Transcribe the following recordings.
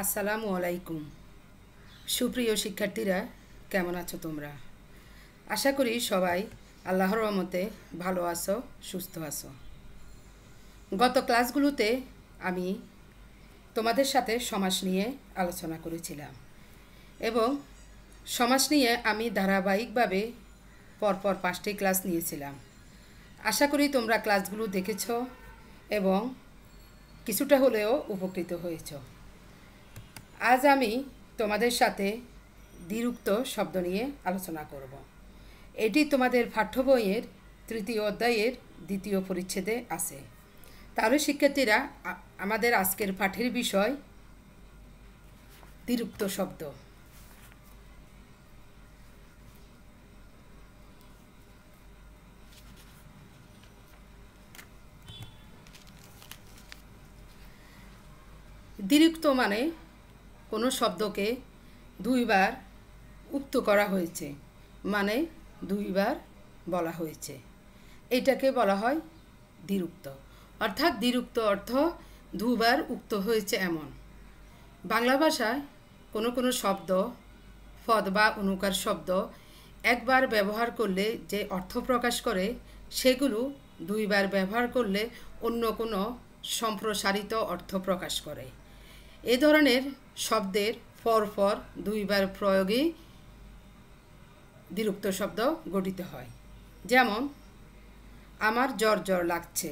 আসসালামু আলাইকুম। সুপ্রিয় শিক্ষার্থীরা, কেমন আছো তোমরা? আশা করি সবাই আল্লাহর রহমতে ভালো আছো, সুস্থ আছো। গত ক্লাসগুলোতে আমি তোমাদের সাথে সমাস নিয়ে আলোচনা করেছিলাম এবং সমাস নিয়ে আমি ধারাবাহিকভাবে পরপর 5টি ক্লাস নিয়েছিলাম। আশা করি তোমরা ক্লাসগুলো দেখেছ এবং কিছুটা হলেও উপকৃত হয়েছ। আজ আমি তোমাদের সাথে দ্বিরুক্ত শব্দ নিয়ে আলোচনা করব। এটি তোমাদের পাঠ্য বইয়ের 3য় অধ্যায়ের 2য় পরিচ্ছেদে আছে। তাহলে শিক্ষার্থীরা, আমাদের আজকের পাঠের বিষয় দ্বিরুক্ত শব্দ। দ্বিরুক্ত মানে কোনো শব্দকে দুইবার উক্ত করা হয়েছে, মানে দুইবার বলা হয়েছে, এটাকে বলা হয় দ্বিরুক্ত। অর্থাৎ দ্বিরুক্ত অর্থ দুবার উক্ত হয়েছে এমন। বাংলা ভাষায় কোনো কোনো শব্দ, পদ বা অনুকার শব্দ একবার ব্যবহার করলে যে অর্থ প্রকাশ করে, সেগুলো দুইবার ব্যবহার করলে অন্য কোনো সম্প্রসারিত অর্থ প্রকাশ করে। এ ধরনের শব্দের পরপর দুইবার প্রয়োগেই দ্বিরুক্ত শব্দ গঠিত হয়। যেমন, আমার জ্বর জ্বর লাগছে,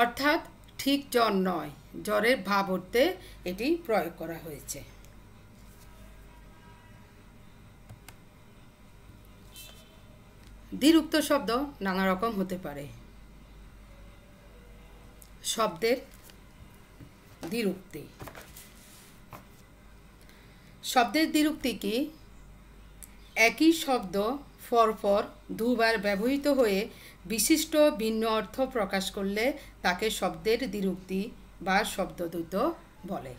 অর্থাৎ ঠিক জ্বর নয়, জ্বরের ভাব অর্থে এটি প্রয়োগ করা হয়েছে। দ্বিরুক্ত শব্দ নানা রকম হতে পারে। শব্দের দ্বিরুক্তি। শব্দের দ্বিরুক্তি কি? একই শব্দ পরপর দুবার ব্যবহৃত হয়ে বিশিষ্ট ভিন্ন অর্থ প্রকাশ করলে তাকে শব্দের দ্বিরুক্তি বা শব্দদ্বৈত বলে।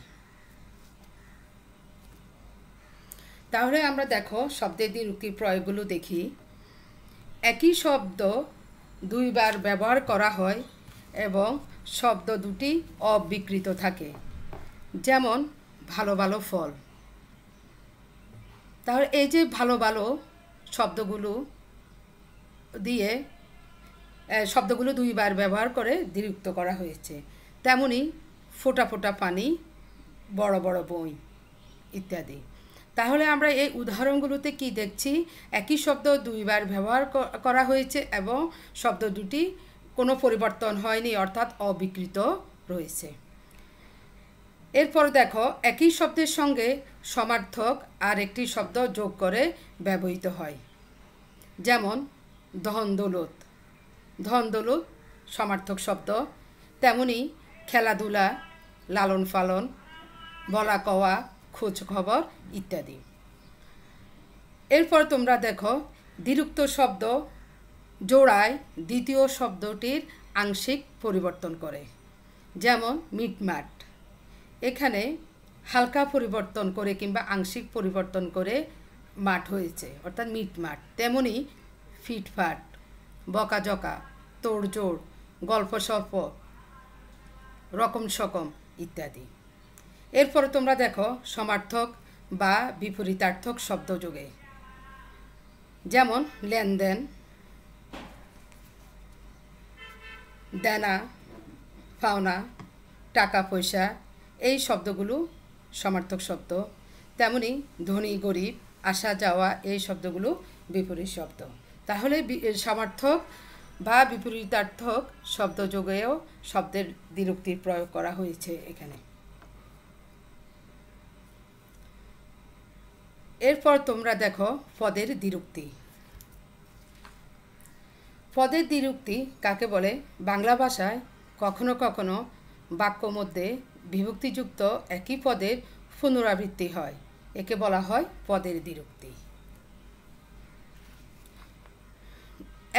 তাহলে আমরা দেখো শব্দের দ্বিরুক্তির প্রয়োগগুলো দেখি। একই শব্দ দুইবার ব্যবহার করা হয় এবং শব্দ দুটি অবিকৃত থাকে। যেমন, ভালো ভালো ফল। তাহলে এই যে ভালো ভালো শব্দগুলো দিয়ে শব্দগুলো দুইবার ব্যবহার করে দ্বিরুক্ত করা হয়েছে। তেমনি ফোঁটা ফোঁটা পানি, বড় বড় বই ইত্যাদি। তাহলে আমরা এই উদাহরণগুলোতে কি দেখছি? একই শব্দ দুইবার ব্যবহার করা হয়েছে এবং শব্দ দুটি কোনো পরিবর্তন হয়নি, অর্থাৎ অবিকৃত রয়েছে। এরপর দেখো, একই শব্দের সঙ্গে সমার্থক আর একটি শব্দ যোগ করে ব্যবহৃত হয়। যেমন, ধন দৌলত। ধন দৌলত সমার্থক শব্দ। তেমনি খেলাধুলা, লালন পালন, বলা কওয়া, খোঁজ খবর ইত্যাদি। এরপর তোমরা দেখো, দ্বিরুক্ত শব্দ জোড়ায় দ্বিতীয় শব্দটির আংশিক পরিবর্তন করে। যেমন, মিটমাট। এখানে হালকা পরিবর্তন করে কিংবা আংশিক পরিবর্তন করে মাঠ হয়েছে, অর্থাৎ মিটমাট। তেমনি ফিটফাট, বকাঝকা, তোড়জোড়, গল্প সল্প, রকম সকম ইত্যাদি। এরপরে তোমরা দেখো সমার্থক বা বিপরীতার্থক শব্দ যোগে। যেমন, লেনদেন, দেনা পাওনা, টাকা পয়সা, এই শব্দগুলো সমার্থক শব্দ। তেমনি ধনী গরিব, আসা যাওয়া, এই শব্দগুলো বিপরীত শব্দ। তাহলে সমার্থক বা বিপরীতার্থক শব্দ যোগেও শব্দের দ্বিরুক্তির প্রয়োগ করা হয়েছে এখানে। এরপর তোমরা দেখো পদের দ্বিরুক্তি। পদের দ্বিরুক্তি কাকে বলে? বাংলা ভাষায় কখনো কখনো বাক্য মধ্যে বিভক্তিযুক্ত একই পদের পুনরাবৃত্তি হয়, একে বলা হয় পদের দ্বিরুক্তি।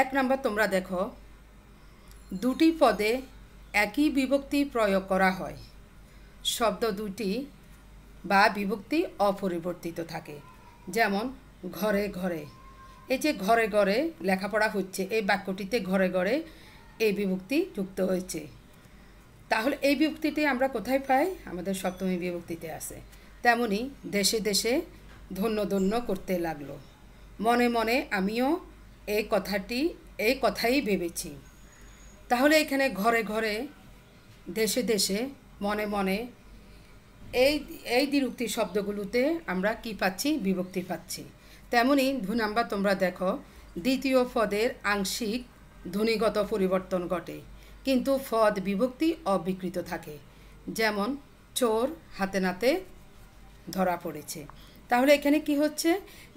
1 নম্বর তোমরা দেখো, দুটি পদে একই বিভক্তি প্রয়োগ করা হয়, শব্দ দুটি বা বিভক্তি অপরিবর্তিত থাকে। যেমন, ঘরে ঘরে। এই যে ঘরে ঘরে লেখাপড়া হচ্ছে, এই বাক্যটিতে ঘরে ঘরে এই বিভক্তি যুক্ত হয়েছে। তাহলে এই বিভক্তিটি আমরা কোথায় পাই? আমাদের সপ্তমী বিভক্তিতে আছে। তেমনি দেশে দেশে ধন্য ধন্য করতে লাগলো, মনে মনে আমিও এই কথাই ভেবেছি। তাহলে এখানে ঘরে ঘরে, দেশে দেশে, মনে মনে, এই এই দ্বিরুক্তি শব্দগুলোতে আমরা কি পাচ্ছি? বিভক্তি পাচ্ছি। তেমনি 2 নাম্বার তোমরা দেখো, দ্বিতীয় পদের আংশিক ধ্বনিগত পরিবর্তন ঘটে, কিন্তু পদ বিভক্তি অবিকৃত থাকে। যেমন চোর হাতে নাতে ধরা পড়েছে। তাহলে এখানে কি হচ্ছে?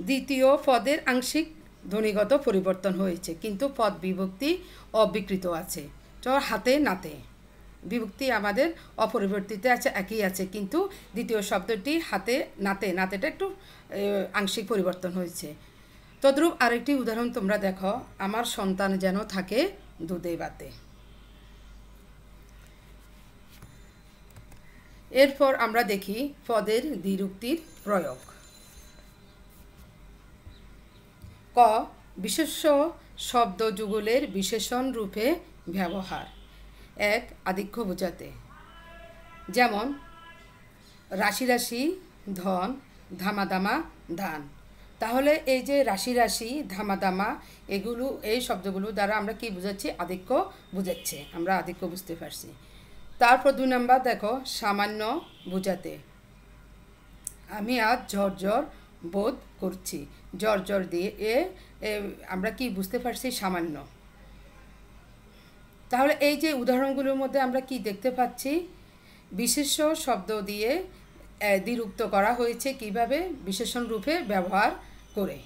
দ্বিতীয় পদের আংশিক ধ্বনিগত পরিবর্তন হয়েছে, কিন্তু পদ বিভক্তি অবিকৃত আছে। চোর হাতে নাতে, বিভক্তি আমাদের অপরিবর্তিত আছে, একই আছে, কিন্তু দ্বিতীয় শব্দটি হাতে নাতে, নাতেটা একটু আংশিক পরিবর্তন হয়েছে। তদ্রূপ আরেকটি উদাহরণ তোমরা দেখো, আমার সন্তান যেন থাকে দুধে ভাতে। এরপর আমরা দেখি পদের দ্বিরুক্তির প্রয়োগ। ক, বিশেষ্য শব্দ যুগলের বিশেষণ রূপে ব্যবহার। 1, আধিক্য বোঝাতে। যেমন রাশি রাশি ধন, ধামাধামা ধান। তাহলে এই যে রাশি রাশি, ধামাধামা, এই শব্দগুলো দ্বারা আমরা কি বুঝাচ্ছি? আধিক্য বুঝাচ্ছে, আমরা আধিক্য বুঝতে পারছি। তারপর 2 নাম্বার দেখো, সামান্য বোঝাতে। আমি আজ জ্বর জ্বর বোধ করছি। জ্বর জ্বর দিয়ে আমরা কি বুঝতে পারছি? সামান্য। তাহলে এই যে উদাহরণগুলোর মধ্যে আমরা কি দেখতে পাচ্ছি? বিশেষ্য শব্দ দিয়ে দ্বিরুক্ত করা হয়েছে, কিভাবে? বিশেষণ রূপে ব্যবহার করে।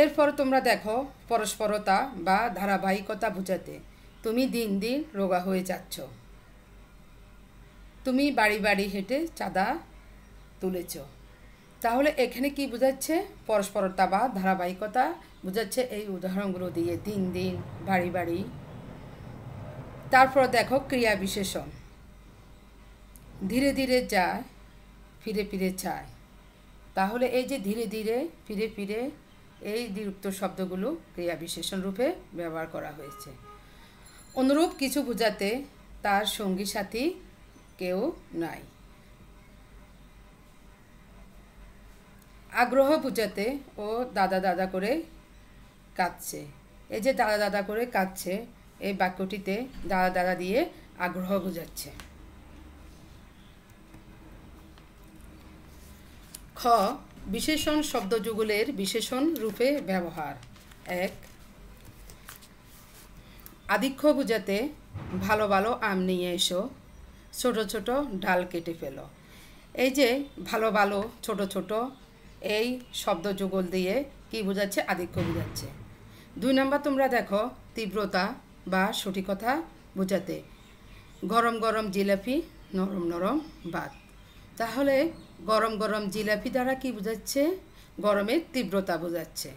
এরপর তোমরা দেখো, পরস্পরতা বা ধারাবাহিকতা বোঝাতে। তুমি দিন দিন রোগা হয়ে যাচ্ছ। তুমি বাড়ি বাড়ি হেঁটে চাঁদা তুলেছ। তাহলে এখানে কি বোঝাচ্ছে? পরস্পরতা বা ধারাবাহিকতা বোঝাচ্ছে এই উদাহরণগুলো দিয়ে, দিন দিন, বাড়ি বাড়ি। তারপর দেখো ক্রিয়া বিশেষণ। ধীরে ধীরে যায়, ফিরে ফিরে চায়। তাহলে এই যে ধীরে ধীরে, ফিরে ফিরে, এই দ্বিরুক্ত শব্দগুলো ক্রিয়া বিশেষণ রূপে ব্যবহার করা হয়েছে। অনুরূপ কিছু বোঝাতে তার সঙ্গী সাথী কেউ নাই। আগ্রহ বোঝাতে ও দাদা দাদা করে কাঁদছে। এই যে দাদা দাদা করে কাঁদছে, এই বাক্যটিতে দাদা দাদা দিয়ে আগ্রহ বোঝাচ্ছে। খ, বিশেষণ শব্দযুগলের বিশেষণ রূপে ব্যবহার। 1, আধিক্য বোঝাতে ভালো ভালো আম নিয়ে এসো, ছোট ছোট ডাল কেটে ফেলো। এই যে ভালো ভালো, ছোট ছোট, এই শব্দযুগল দিয়ে কি বোঝাচ্ছে? আধিক্য বোঝাচ্ছে। 2 নাম্বার তোমরা দেখো, তীব্রতা বা সঠিকতা বোঝাতে। গরম গরম জিলাপি, নরম নরম ভাত। তাহলে গরম গরম জিলাপি দ্বারা কি বোঝাচ্ছে? গরমের তীব্রতা বোঝাচ্ছে।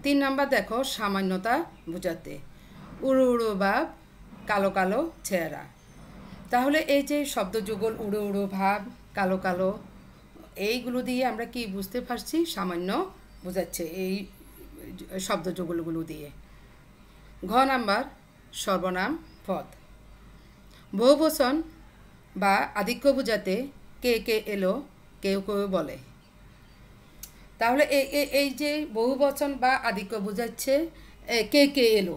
3 নাম্বার দেখো, সামান্যতা বোঝাতে। উড়ো উড়ো ভাব, কালো কালো চেহারা। তাহলে এই যে শব্দযুগল উড়ো উড়ো ভাব, কালো কালো, এইগুলো দিয়ে আমরা কি বুঝতে পারছি? সামান্য বোঝাচ্ছে এই শব্দযুগলগুলো দিয়ে। ঘ নাম্বার, সর্বনাম পদ। বহুবচন বা আধিক্য বোঝাতে কে কে এলো, কেউ কেউ বলে। তাহলে এই যে বহুবচন বা আধিক্য বোঝাচ্ছে কে কে এলো,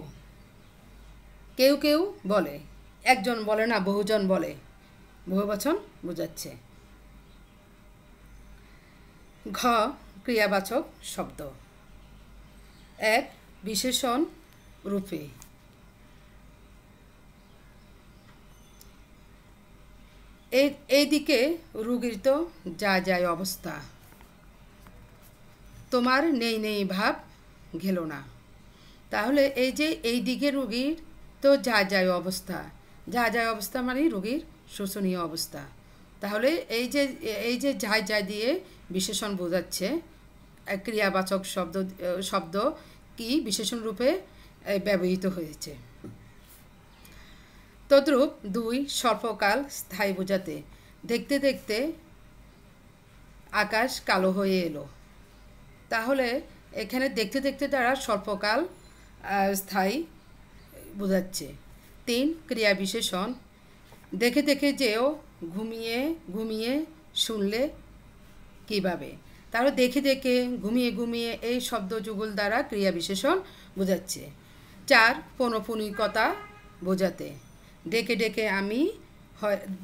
কেউ কেউ বলে, একজন বলে না, বহুজন বলে, বহুবচন বোঝাচ্ছে। ঘ, ক্রিয়াবাচক শব্দ। 1, বিশেষণ রূপে। এইদিকে রুগীর তো যা যায় অবস্থা, তোমার নেই নেই ভাব গেল না। তাহলে এই যে এই দিকে রুগীর তো যা যায় অবস্থা, যা যায় অবস্থা মানে রুগীর শোচনীয় অবস্থা। তাহলে এই যে যায় যায় দিয়ে বিশেষণ বোঝাচ্ছে, ক্রিয়াবাচক শব্দ কি বিশেষণ রূপে ব্যবহৃত হয়েছে। তদ্রূপ 2, স্বল্পকাল স্থায়ী বোঝাতে। দেখতে দেখতে আকাশ কালো হয়ে এলো। তাহলে এখানে দেখতে দেখতে দ্বারা স্বল্পকাল স্থায়ী বোঝাচ্ছে। 3, ক্রিয়া বিশেষণ। দেখে দেখে যেও, ঘুমিয়ে ঘুমিয়ে শুনলে কীভাবে। তাহলে দেখে দেখে, ঘুমিয়ে ঘুমিয়ে এই শব্দ যুগল দ্বারা ক্রিয়া বিশেষণ বোঝাচ্ছে। 4 পৌনঃপুনিকতা বোঝাতে, ডেকে ডেকে আমি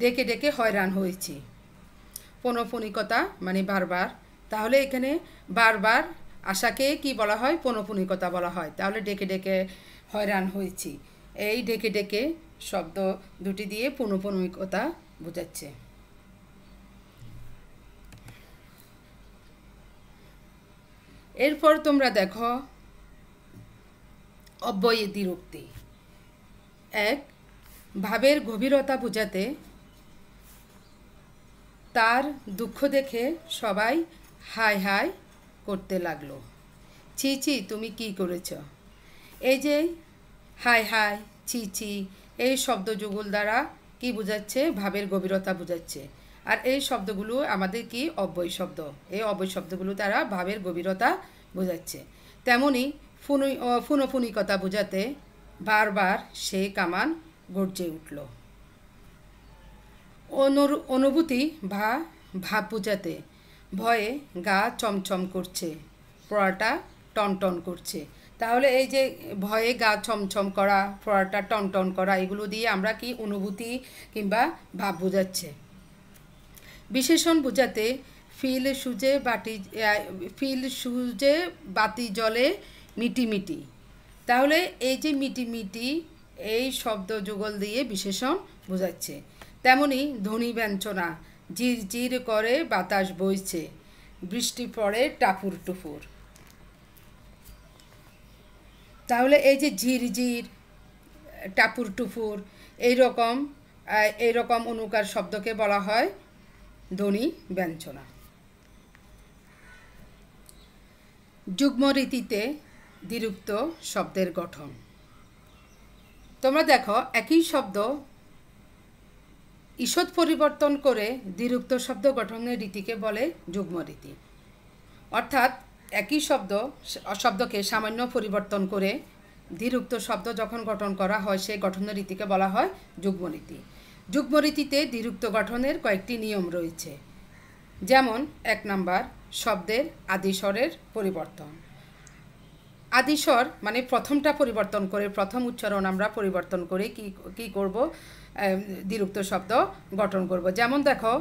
ডেকে ডেকে হয়রান হয়েছি। পৌনঃপুনিকতা মানে বারবার। তাহলে এখানে বারবার আশাকে কি বলা হয়? পৌনঃপুনিকতা বলা হয়। তাহলে ডেকে ডেকে হয়রান হয়েছি, এই ডেকে ডেকে শব্দ দুটি দিয়ে পৌনঃপুনিকতা বোঝাচ্ছে। এরপর তোমরা দেখো অব্যয় দ্বিরুক্তি। 1 ভাবের গভীরতা বোঝাতে, তার দুঃখ দেখে সবাই হাই হাই করতে লাগলো। ছি ছি, তুমি কি করেছ? এই যে হাই হাই, ছি ছি, এই শব্দ যুগল দ্বারা কি বোঝাচ্ছে? ভাবের গভীরতা বোঝাচ্ছে। আর এই শব্দগুলো আমাদের কি? অব্যয় শব্দ। এই অব্যয় শব্দগুলো দ্বারা ভাবের গভীরতা বোঝাচ্ছে। তেমনি পুনঃপুনিকতা বোঝাতে, বারবার সে কামান গর্জে উঠল। অনুভূতি বা ভাব বোঝাতে, ভয়ে গা চমচম করছে, পড়াটা টনটন করছে। তাহলে এই যে ভয়ে গা ছমছম করা, পড়াটা টনটন করা, এগুলো দিয়ে আমরা কি? অনুভূতি কিংবা ভাব বোঝাচ্ছে। বিশেষণ বোঝাতে, ফিল সুজে বাতি জলে মিটি মিটি। তাহলে এই যে মিটি মিটি, এই শব্দ যুগল দিয়ে বিশেষণ বোঝাচ্ছে। তেমনি ধ্বনি ব্যঞ্জনা, ঝির ঝির করে বাতাস বইছে, বৃষ্টি পড়ে টাপুর টুপুর। তাহলে এই যে ঝিরঝির, টাপুর টুপুর, এইরকম অনুকার শব্দকে বলা হয় ধ্বনি ব্যঞ্জনা। যুগ্ম রীতিতে দ্বিরুক্ত শব্দের গঠন। তোমরা দেখো একই শব্দ ঈষৎ পরিবর্তন করে দ্বিরুক্ত শব্দ গঠনের রীতিকে বলে যুগ্ম রীতি। অর্থাৎ একই শব্দকে সামান্য পরিবর্তন করে দ্বিরুক্ত শব্দ যখন গঠন করা হয়, সেই গঠনের রীতিকে বলা হয় যুগ্ম রীতি। যুগ্ম রীতিতে দ্বিরুক্ত গঠনের কয়েকটি নিয়ম রয়েছে। যেমন 1 নাম্বার, শব্দের আদিস্বরের পরিবর্তন। আদিস্বর মানে প্রথমটা পরিবর্তন করে, প্রথম উচ্চারণ আমরা পরিবর্তন করে কি করব? দ্বিরুক্ত শব্দ গঠন করব। যেমন দেখো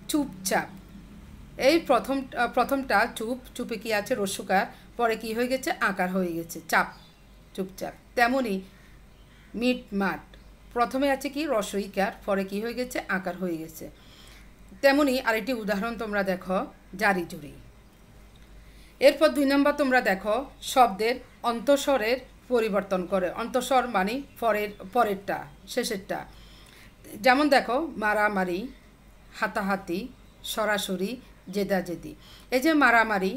চুপচাপ, এই প্রথমটা চুপে কি আছে? রস্যকার, পরে কি হয়ে গেছে? আকার হয়ে গেছে, চাপ, চুপচাপ। তেমনি মিটমাট, প্রথমে আছে কি? রস্যইকার, পরে কি হয়ে গেছে? আকার হয়ে গেছে। তেমনি আরেকটি উদাহরণ তোমরা দেখো, জারি জুরি। এরপর 2 নম্বর তোমরা দেখো শব্দের অন্তঃস্বরের পরিবর্তন করে। অন্তঃস্বর মানে পরেরটা, শেষেরটা। যেমন দেখো মারামারি, হাতাহাতি, সরাসরি, জেদাজেদি। এই যে মারামারি,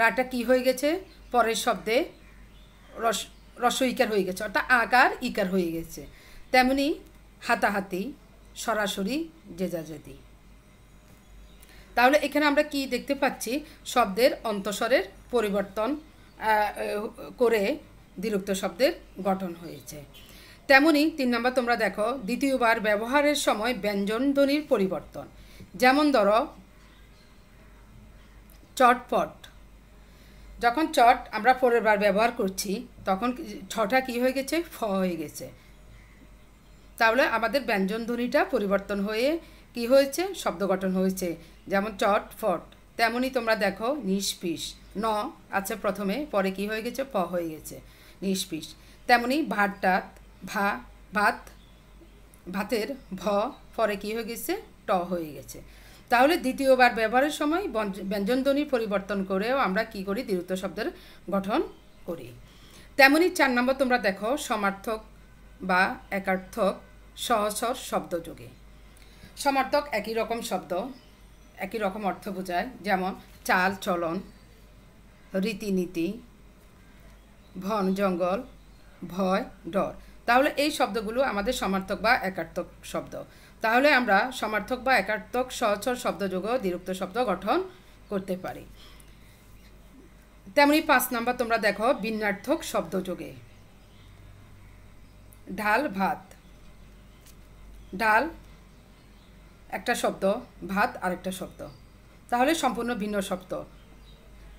রাটা কি হয়ে গেছে? পরের শব্দে রস্যইকার হয়ে গেছে, অর্থাৎ আকার ইকার হয়ে গেছে। তেমনি হাতাহাতি, সরাসরি, জেদাজেদি। তাহলে এখানে আমরা কি দেখতে পাচ্ছি? শব্দের অন্তঃস্বরের পরিবর্তন করে দ্বিরুক্ত শব্দের গঠন হয়েছে। তেমনি 3 নম্বর তোমরা দেখো দ্বিতীয়বার ব্যবহারের সময় ব্যঞ্জন ধ্বনির পরিবর্তন। যেমন ধরো চটপট, যখন চট আমরা পরের বার ব্যবহার করছি, তখন ছটা কি হয়ে গেছে? ফ হয়ে গেছে। তাহলে আমাদের ব্যঞ্জন ধ্বনিটা পরিবর্তন হয়ে কি হয়েছে? শব্দ গঠন হয়েছে। যেমন চটফট। তেমনি তোমরা দেখো নিষ্পিস, ন আছে প্রথমে, পরে কি হয়ে গেছে? প হয়ে গেছে, নিষ্পিস। তেমনি ভাতটাত, ভাতের ভ, পরে কি হয়ে গেছে? ট হয়ে গেছে। তাহলে দ্বিতীয়বার ব্যবহারের সময় ব্যঞ্জন ধ্বনি পরিবর্তন করেও আমরা কি করি? দ্বিরুক্ত শব্দের গঠন করি। তেমনি 4 নম্বর তোমরা দেখো সমার্থক বা একার্থক সহস্বর শব্দযোগে। সমার্থক একই রকম শব্দ, একই রকম অর্থ বোঝায়। যেমন চাল চলন, রীতিনীতি, বন জঙ্গল, ভয় ডর। তাহলে এই শব্দগুলো আমাদের সমার্থক বা একার্থক শব্দ। তাহলে আমরা সমার্থক বা একার্থক সহস্বর শব্দযোগেও দ্বিরুক্ত শব্দ গঠন করতে পারি। তেমনি 5 নম্বর তোমরা দেখো ভিন্নার্থক শব্দযোগে। ঢাল ভাত, ডাল একটা শব্দ, ভাত আরেকটা শব্দ, তাহলে সম্পূর্ণ ভিন্ন শব্দ।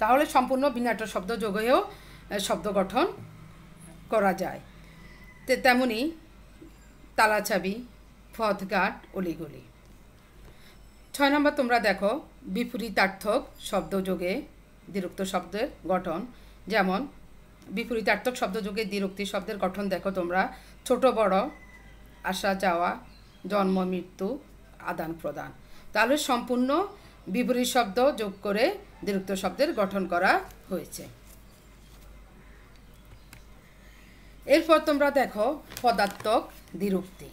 তাহলে সম্পূর্ণ ভিন্ন একটা শব্দ যোগ হয়েও শব্দ গঠন করা যায়। তেমনি তালাচাবি, পথঘাট, অলিগলি। 6 নম্বর তোমরা দেখো বিপরীতার্থক শব্দযোগে দ্বিরুক্ত শব্দের গঠন। যেমন বিপরীতার্থক শব্দযোগে দ্বিরুক্তি শব্দের গঠন দেখো তোমরা, ছোট বড়, আসা যাওয়া, জন্ম মৃত্যু, আদান প্রদান। তাহলে সম্পূর্ণ বিপরীত শব্দ যোগ করে দ্বিরুক্ত শব্দের গঠন করা হয়েছে। এরপর তোমরা দেখো পদার্থক দ্বিরুক্তি।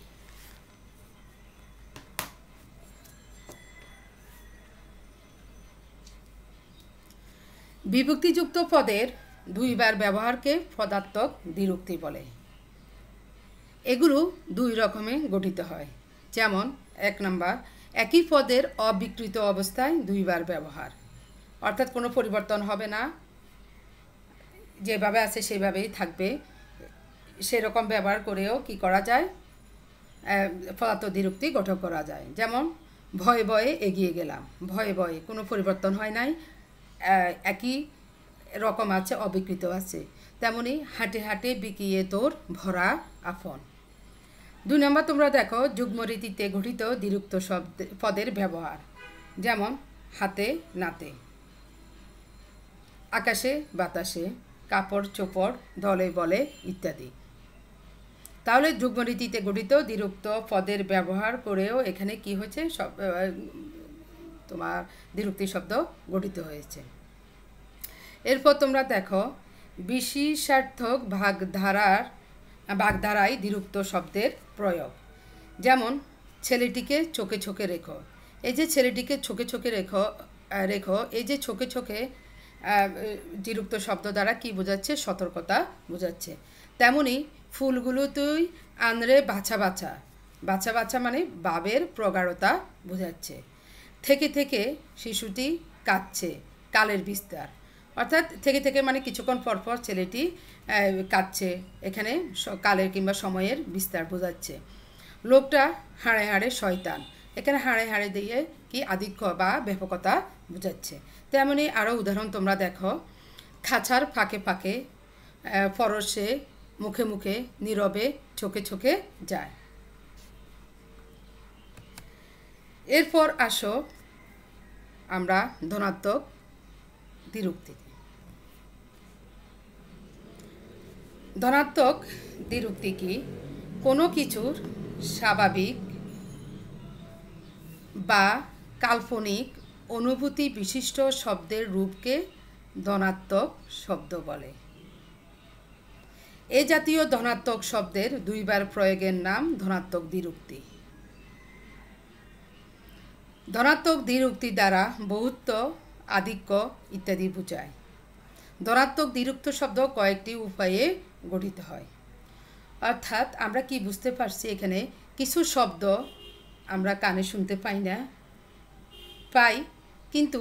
বিভক্তিযুক্ত পদের দুইবার ব্যবহারকে পদার্থক দ্বিরুক্তি বলে। এগুলো দুই রকমে গঠিত হয়। যেমন 1 নম্বর, একই পদের অবিকৃত অবস্থায় দুইবার ব্যবহার, অর্থাৎ কোনো পরিবর্তন হবে না, যেভাবে আছে সেভাবেই থাকবে, সেরকম ব্যবহার করেও কি করা যায়, পদার্থক দ্বিরুক্তি গঠন করা যায়। যেমন ভয়ে ভয়ে এগিয়ে গেলাম, ভয়ে ভয়ে কোনো পরিবর্তন হয় নাই, একই রকম আছে, অবিকৃত আছে। তেমনি হাঁটে হাঁটে বিকিয়ে তোর ভরা আফন। 2 নম্বর তোমরা দেখো যুগ্মরীতিতে গঠিত দ্বিরুক্ত শব্দ পদের ব্যবহার। যেমন হাতে নাতে, আকাশে বাতাসে, কাপড় চোপড়, দলে বলে ইত্যাদি। তাহলে যুগ্মরীতিতে গঠিত দ্বিরুক্ত পদের ব্যবহার করেও এখানে কি হয়েছে, তোমার দ্বিরুক্তি শব্দ গঠিত হয়েছে। এরপর তোমরা দেখো বিশেষার্থক বাগধারায় দ্বিরুক্ত শব্দের প্রয়োগ। যেমন ছেলেটিকে চোখে চোখে রেখো। এই যে ছেলেটিকে চোখে চোখে রেখো, এই যে চোখে চোখে দ্বিরুক্ত শব্দ দ্বারা কি বোঝাচ্ছে, সতর্কতা বোঝাচ্ছে। তেমনি ফুলগুলো তুই আনরে বাছা বাছা, বাছা বাছা মানে ভাবের প্রগাঢ়তা বোঝাচ্ছে। থেকে থেকে শিশুটি কাঁদছে, কালের বিস্তার, অর্থাৎ থেকে থেকে মানে কিছুক্ষণ পরপর ছেলেটি কাঁদছে, এখানে কালের কিংবা সময়ের বিস্তার বোঝাচ্ছে। লোকটা হাড়ে হাড়ে শয়তান, এখানে হাড়ে হাড়ে দিয়ে কি আধিক্য বা ব্যাপকতা বোঝাচ্ছে। তেমনি আরও উদাহরণ তোমরা দেখো, খাঁচার ফাঁকে ফাঁকে, পরশে, মুখে মুখে, নীরবে, চোখে চোখে যায়। এরপর আসো আমরা ধনাত্মক দ্বিরুক্তিতে। ধনাত্মক দ্বিরুক্তি কি, কোনো কিছুর স্বাভাবিক বা কাল্পনিক অনুভূতি বিশিষ্ট শব্দের রূপকে ধনাত্মক শব্দ বলে। এ জাতীয় ধনাত্মক শব্দের দুইবার প্রয়োগের নাম ধনাত্মক দ্বিরুক্তি। ধনাত্মক দ্বিরুক্তি দ্বারা বহুত্ব, আধিক্য ইত্যাদি বোঝায়। ধনাত্মক দ্বিরুক্ত শব্দ কয়েকটি উপায়ে গঠিত হয়। অর্থাৎ আমরা কি বুঝতে পারছি, এখানে কিছু শব্দ আমরা কানে শুনতে পাই, কিন্তু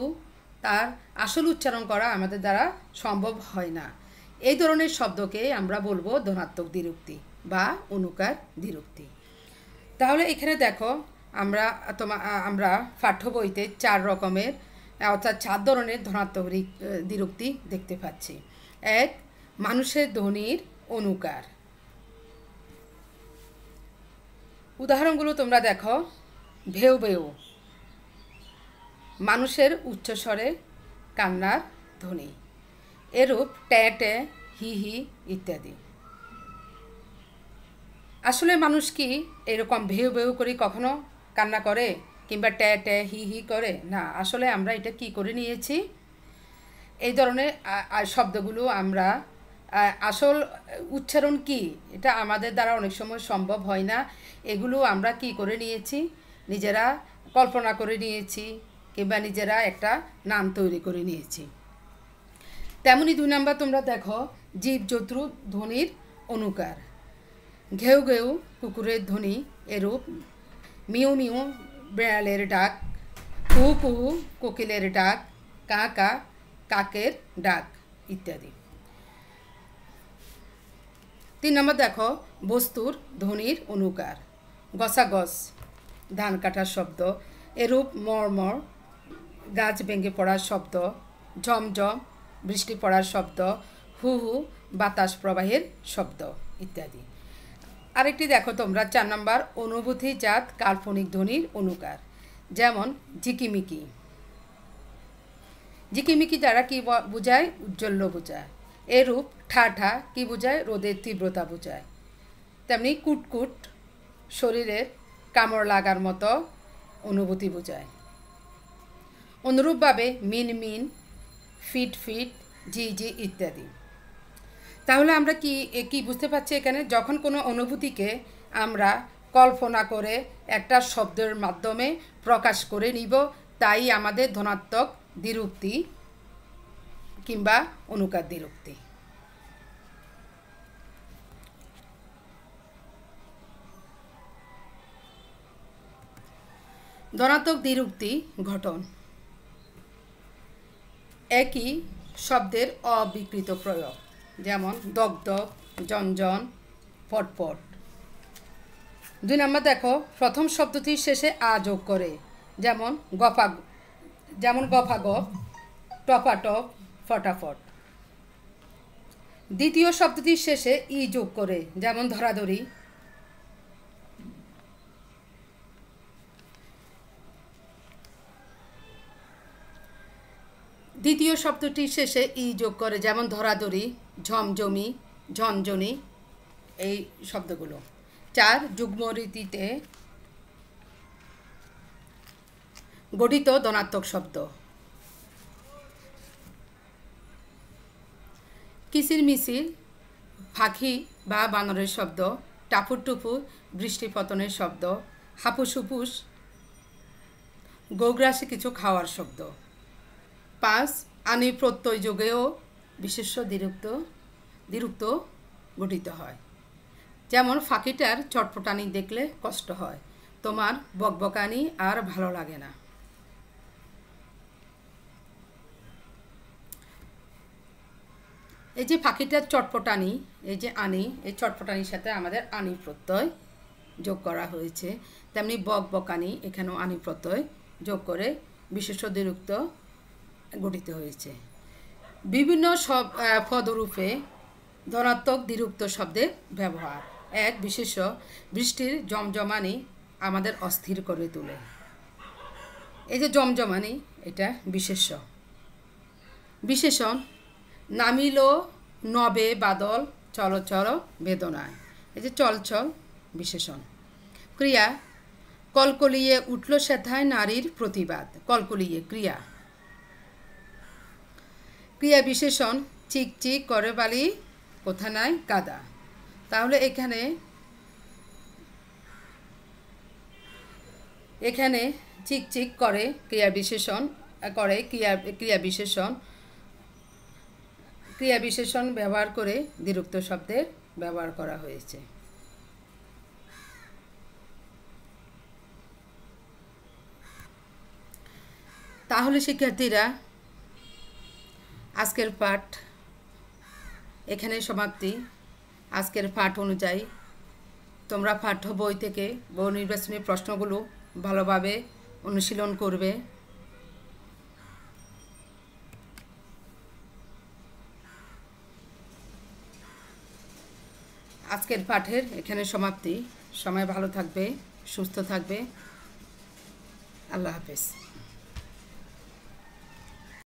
তার আসল উচ্চারণ করা আমাদের দ্বারা সম্ভব হয় না। এই ধরনের শব্দকে আমরা বলবো ধনাত্মক দ্বিরুক্তি বা অনুকার দ্বিরুক্তি। তাহলে এখানে দেখো আমরা পাঠ্য বইতে 4 রকমের, অর্থাৎ 4 ধরনের ধনাত্মক দ্বিরুক্তি দেখতে পাচ্ছি। 1, মানুষের ধ্বনির অনুকার। উদাহরণগুলো তোমরা দেখো, ভেউ ভেউ, মানুষের উচ্চস্বরে কান্নার ধ্বনি। এরূপ ট্যা ট্যা, হি হি ইত্যাদি। আসলে মানুষ কি এরকম ভেউ ভেউ করে কখনো কান্না করে কিংবা ট্যা ট্যা হি হি করে না। আসলে আমরা এটা কি করে নিয়েছি, এই ধরনের শব্দগুলো আমরা আসল উচ্চারণ কি এটা আমাদের দ্বারা অনেক সময় সম্ভব হয় না। এগুলো আমরা কি করে নিয়েছি, নিজেরা কল্পনা করে নিয়েছি কিংবা নিজেরা একটা নাম তৈরি করে নিয়েছি। তেমনি 2 নম্বর তোমরা দেখো জীবজন্তু ধ্বনির অনুকার। ঘেউ ঘেউ কুকুরের ধ্বনি, এরূপ মিউ মিউ বেড়ালের ডাক, কুহু কুহু কোকিলের ডাক, কা কা কাকের ডাক ইত্যাদি। 3 নম্বর দেখো বস্তুর ধ্বনির অনুকার। গসাগস ধান কাটার শব্দ, এরূপ মর্মর গাছ ভেঙে পড়ার শব্দ, ঝমঝম বৃষ্টি পড়ার শব্দ, হু হু বাতাস প্রবাহের শব্দ ইত্যাদি। আরেকটি দেখো তোমরা 4 নম্বর অনুভূতিজাত কাল্পনিক ধ্বনির অনুকার, যেমন ঝিকিমিকি। ঝিকিমিকি দ্বারা কি বোঝায়? উজ্জ্বল্য বোঝায়। এরূপ ঠাঠা কি বোঝায়? রোদের তীব্রতা বোঝায়। তেমনি কুটকুট শরীরের কামড় লাগার মতো অনুভূতি বোঝায়। অনুরূপভাবে মিন মিন, ফিট ফিট, জি জি ইত্যাদি। তাহলে আমরা কি বুঝতে পারছি এখানে? যখন কোনো অনুভূতিকে আমরা কল্পনা করে একটা শব্দের মাধ্যমে প্রকাশ করে নিব, তাই আমাদের ধনাত্মক দ্বিরুক্তি কিংবা অনুকার দ্বিরুক্তি। ধনাত্মক দ্বিরুক্তি গঠন। একই শব্দের অবিকৃত প্রয়োগ, যেমন দগ্ধ, জনজন, পটপট। 2 নম্বর দেখো, প্রথম শব্দটির শেষে আ যোগ করে, যেমন গফাগপ, টপাটপ, ফটাফট। দ্বিতীয় শব্দটির শেষে ই যোগ করে, যেমন ধরাধরি। দ্বিতীয় শব্দটির শেষে ই যোগ করে, যেমন ধরাধরি, ঝমঝমি, ঝনঝনি এই শব্দগুলো। 4 যুগ্ম রীতিতে গঠিত ধনাত্মক শব্দ, কিচিরমিচির পাখি বা বানরের শব্দ, টাপুর টুপুর বৃষ্টি পতনের শব্দ, হাপুস হুপুস গোগ্রাসে কিছু খাওয়ার শব্দ। 5 আনি প্রত্যয় যোগেও বিশেষ্য দ্বিরুক্ত গঠিত হয়, যেমন ফাঁকিটার চটপটানি দেখলে কষ্ট হয়, তোমার বকবকানি আর ভালো লাগে না। এই যে ফাঁকিটার চটপটানি, এই যে আনি, এই চটপটানির সাথে আমাদের আনি প্রত্যয় যোগ করা হয়েছে। তেমনি বকবকানি, এখানেও আনি প্রত্যয় যোগ করে বিশেষ্য দ্বিরুক্ত গঠিত হয়েছে। বিভিন্ন পদরূপে ধনাত্মক দ্বিরুক্ত শব্দের ব্যবহার। 1 বিশেষ্য, বৃষ্টির জমজমানি আমাদের অস্থির করে তোলে। এই যে জমজমানি, এটা বিশেষ্য। বিশেষণ, নামিল নবে বাদল, চল চল বেদনায়, এই যে চল চল বিশেষণ। ক্রিয়া, কলকলিয়ে উঠল সেথায় নারীর প্রতিবাদ, কলকলিয়ে ক্রিয়া। ক্রিয়া বিশেষণ, চিক চিক করে বালি কোথা নাই কাদা। তাহলে এখানে চিক চিক করে ক্রিয়া বিশেষণ করে, ক্রিয়া বিশেষণ ব্যবহার করে দ্বিরুক্ত শব্দের ব্যবহার করা হয়েছে। তাহলে শিক্ষার্থীরা, আজকের পাঠ এখানে সমাপ্তি। আজকের পাঠ অনুযায়ী তোমরা পাঠ্য বই থেকে বহু নির্বাচনী প্রশ্নগুলো ভালোভাবে অনুশীলন করবে। আজকের পাঠের এখানে সমাপ্তি। সবাই ভালো থাকবে, সুস্থ থাকবে। আল্লাহ হাফেজ।